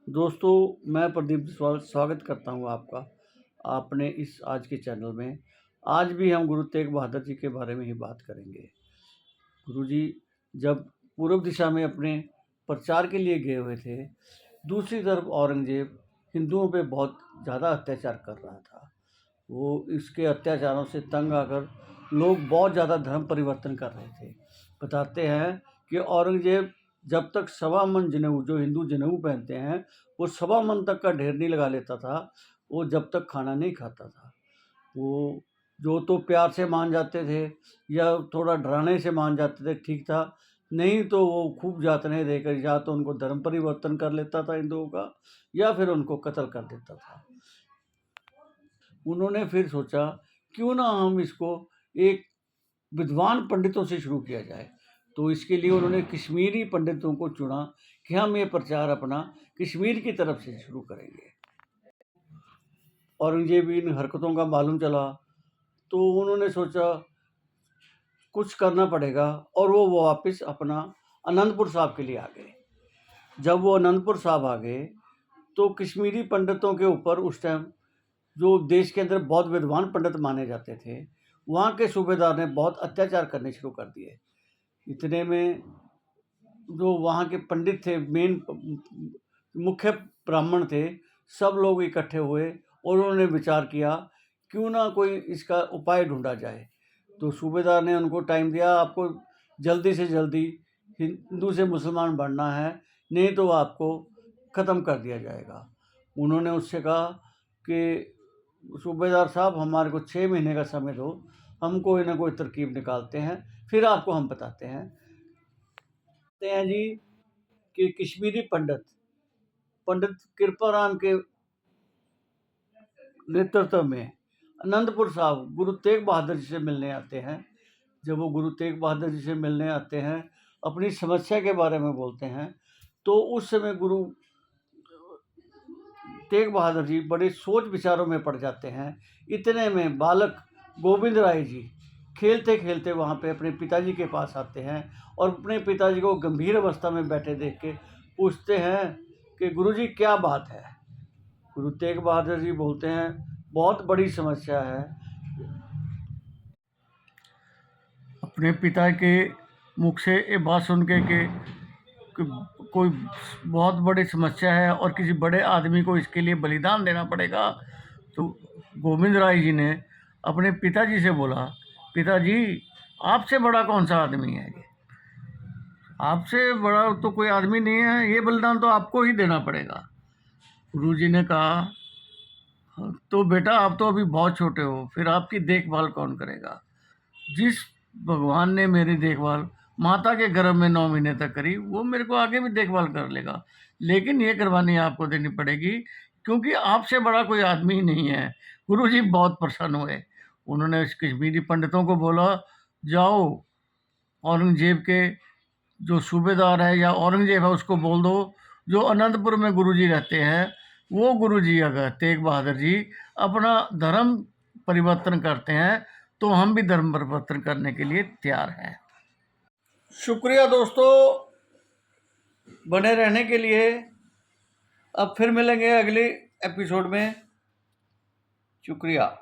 दोस्तों, मैं प्रदीप बिस्वाल स्वागत करता हूँ आपका आपने इस आज के चैनल में। आज भी हम गुरु तेग बहादुर जी के बारे में ही बात करेंगे। गुरु जी जब पूर्व दिशा में अपने प्रचार के लिए गए हुए थे, दूसरी तरफ औरंगज़ेब हिंदुओं पे बहुत ज़्यादा अत्याचार कर रहा था। वो इसके अत्याचारों से तंग आकर लोग बहुत ज़्यादा धर्म परिवर्तन कर रहे थे। बताते हैं कि औरंगज़ेब जब तक सवा मन जनेऊ, जो हिंदू जनेऊ पहनते हैं, वो सवा मन तक का ढेर नहीं लगा लेता था, वो जब तक खाना नहीं खाता था। वो जो तो प्यार से मान जाते थे या थोड़ा डराने से मान जाते थे, ठीक था। नहीं तो वो खूब यातनाएँ देकर या तो उनको धर्म परिवर्तन कर लेता था हिंदुओं का, या फिर उनको कत्ल कर देता था। उन्होंने फिर सोचा क्यों ना हम इसको एक विद्वान पंडितों से शुरू किया जाए। तो इसके लिए उन्होंने कश्मीरी पंडितों को चुना कि हम ये प्रचार अपना कश्मीर की तरफ से शुरू करेंगे। औरंगजेब इन हरकतों का मालूम चला तो उन्होंने सोचा कुछ करना पड़ेगा, और वो वापस अपना आनंदपुर साहब के लिए आ गए। जब वो आनंदपुर साहब आ गए तो कश्मीरी पंडितों के ऊपर उस टाइम जो देश के अंदर बहुत विद्वान पंडित माने जाते थे, वहाँ के सूबेदार ने बहुत अत्याचार करने शुरू कर दिए। इतने में जो वहाँ के पंडित थे, मेन मुख्य ब्राह्मण थे, सब लोग इकट्ठे हुए और उन्होंने विचार किया क्यों ना कोई इसका उपाय ढूंढा जाए। तो सूबेदार ने उनको टाइम दिया, आपको जल्दी से जल्दी हिंदू से मुसलमान बनना है, नहीं तो आपको ख़त्म कर दिया जाएगा। उन्होंने उससे कहा कि सूबेदार साहब, हमारे को 6 महीने का समय दो, हम कोई ना कोई तरकीब निकालते हैं, फिर आपको हम बताते हैं। कहते हैं जी कि कश्मीरी पंडित कृपाराम के नेतृत्व में आनंदपुर साहब गुरु तेग बहादुर जी से मिलने आते हैं। जब वो गुरु तेग बहादुर जी से मिलने आते हैं, अपनी समस्या के बारे में बोलते हैं, तो उस समय गुरु तेग बहादुर जी बड़े सोच विचारों में पड़ जाते हैं। इतने में बालक गोविंद राय जी खेलते खेलते वहाँ पे अपने पिताजी के पास आते हैं और अपने पिताजी को गंभीर अवस्था में बैठे देख के पूछते हैं कि गुरुजी क्या बात है। गुरु तेग बहादुर जी बोलते हैं बहुत बड़ी समस्या है। अपने पिता के मुख से ये बात सुन के कि कोई बहुत बड़ी समस्या है और किसी बड़े आदमी को इसके लिए बलिदान देना पड़ेगा, तो गोविंद राय जी ने अपने पिताजी से बोला, पिताजी आपसे बड़ा कौन सा आदमी है ये, आपसे बड़ा तो कोई आदमी नहीं है, ये बलिदान तो आपको ही देना पड़ेगा। गुरु जी ने कहा तो बेटा आप तो अभी बहुत छोटे हो, फिर आपकी देखभाल कौन करेगा। जिस भगवान ने मेरी देखभाल माता के गर्भ में 9 महीने तक करी, वो मेरे को आगे भी देखभाल कर लेगा, लेकिन ये कुर्बानी आपको देनी पड़ेगी क्योंकि आपसे बड़ा कोई आदमी ही नहीं है। गुरु जी बहुत प्रसन्न हुए। उन्होंने उस कश्मीरी पंडितों को बोला, जाओ औरंगजेब के जो सूबेदार है या औरंगजेब है उसको बोल दो, जो अनंतपुर में गुरु जी रहते हैं, वो गुरु जी अगर तेग बहादुर जी अपना धर्म परिवर्तन करते हैं तो हम भी धर्म परिवर्तन करने के लिए तैयार हैं। शुक्रिया दोस्तों बने रहने के लिए। अब फिर मिलेंगे अगले एपिसोड में। शुक्रिया।